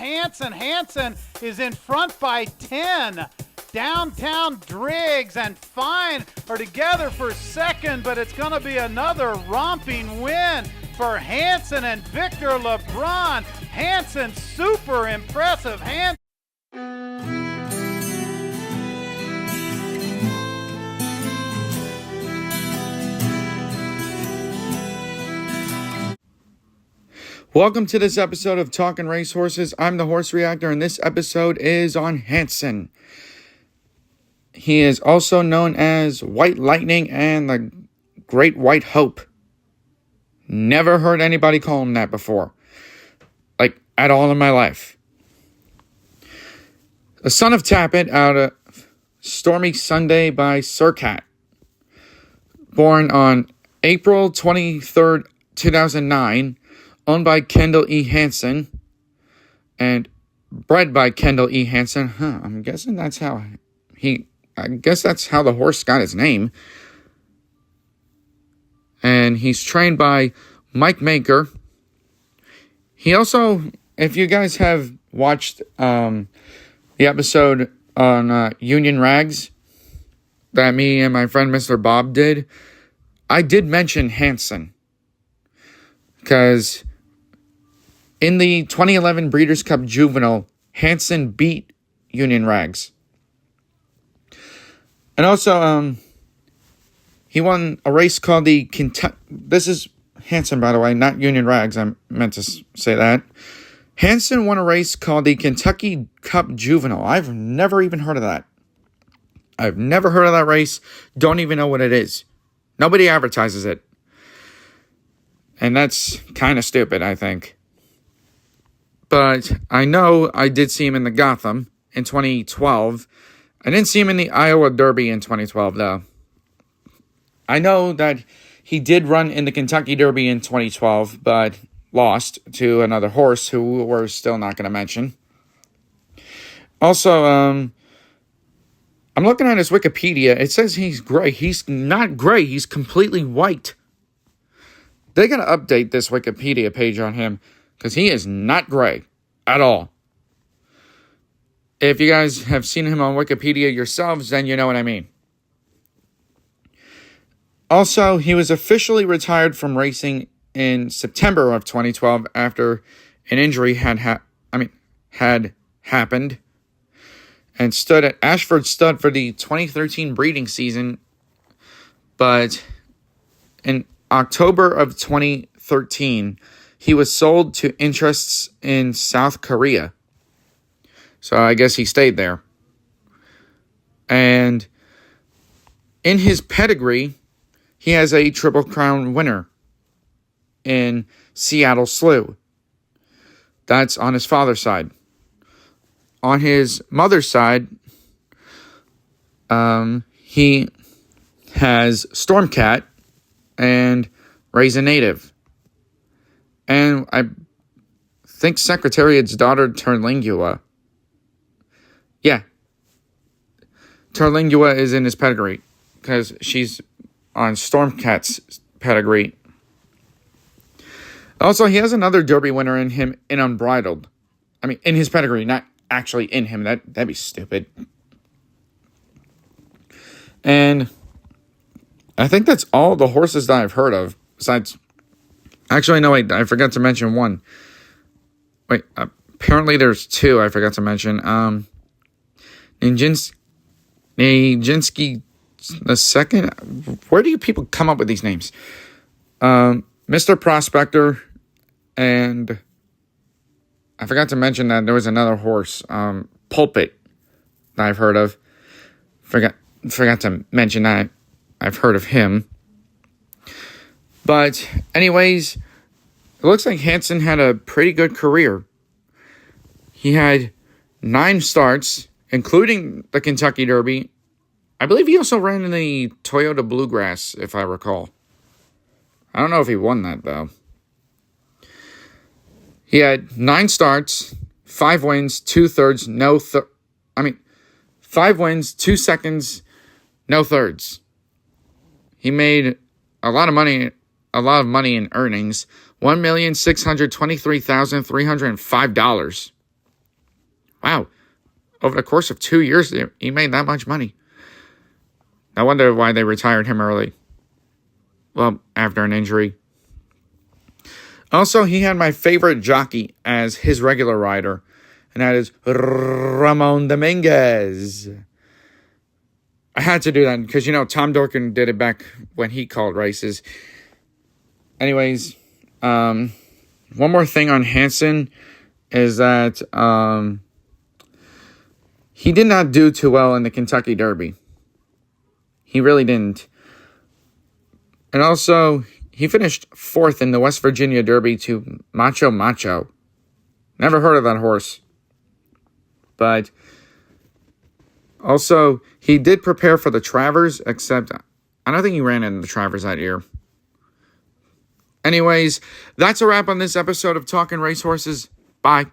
Hansen. Hansen is in front by 10. Downtown Driggs and Fine are together for second, but it's going to be another romping win for Hansen and Victor LeBron. Hansen, super impressive. Hansen. Welcome to this episode of Talking Racehorses. I'm the Horse Reactor, and this episode is on Hansen. He is also known as White Lightning and the Great White Hope. Never heard anybody call him that before. Like, at all in my life. A son of Tappet out of Stormy Sunday by Sir Cat. Born on April 23rd, 2009. Owned by Kendall E. Hansen. And bred by Kendall E. Hansen. I'm guessing that's how the horse got his name. And he's trained by Mike Maker. He also, if you guys have watched the episode on Union Rags that me and my friend Mr. Bob did, I did mention Hansen. Because in the 2011 Breeders' Cup Juvenile, Hansen beat Union Rags. And also, he won a race called the Kentucky... This is Hansen, by the way, not Union Rags. I meant to say that. Hansen won a race called the Kentucky Cup Juvenile. I've never even heard of that. I've never heard of that race. Don't even know what it is. Nobody advertises it. And that's kind of stupid, I think. But I know I did see him in the Gotham in 2012. I didn't see him in the Iowa Derby in 2012, though. I know that he did run in the Kentucky Derby in 2012, but lost to another horse who we're still not going to mention. Also, I'm looking at his Wikipedia. It says he's gray. He's not gray. He's completely white. They're going to update this Wikipedia page on him because he is not gray at all. If you guys have seen him on Wikipedia yourselves, then you know what I mean. Also, he was officially retired from racing in September of 2012 after an injury had happened and stood at Ashford Stud for the 2013 breeding season. But in October of 2013, he was sold to interests in South Korea. So I guess he stayed there. And in his pedigree, he has a Triple Crown winner in Seattle Slew. That's on his father's side. On his mother's side, he has Stormcat and Raise a Native. And I think Secretariat's daughter, Terlingua. Yeah. Terlingua is in his pedigree because she's on Stormcat's pedigree. Also, he has another Derby winner in him in Unbridled. I mean, in his pedigree, not actually in him. That'd be stupid. And I think that's all the horses that I've heard of. Besides, actually, no, wait, I forgot to mention one. Wait, apparently there's two I forgot to mention. Nijinsky the second. Where do you people come up with these names? Mr. Prospector, and I forgot to mention that there was another horse, Pulpit, that I've heard of. Forgot to mention that I've heard of him. But anyways, it looks like Hansen had a pretty good career. He had 9 starts, including the Kentucky Derby. I believe he also ran in the Toyota Bluegrass, if I recall. I don't know if he won that, though. He had 9 starts, 5 wins, 2 thirds, 5 wins, 2 seconds, no thirds. He made a lot of money in earnings, $1,623,305. Wow. Over the course of 2 years, he made that much money. I wonder why they retired him early. Well, after an injury. Also, he had my favorite jockey as his regular rider, and that is Ramon Dominguez. I had to do that because, Tom Dorkin did it back when he called races. Anyways, one more thing on Hansen is that he did not do too well in the Kentucky Derby. He really didn't. And also, he finished 4th in the West Virginia Derby to Macho Macho. Never heard of that horse. But also, he did prepare for the Travers, except I don't think he ran in the Travers that year. Anyways, that's a wrap on this episode of Talking Racehorses. Bye.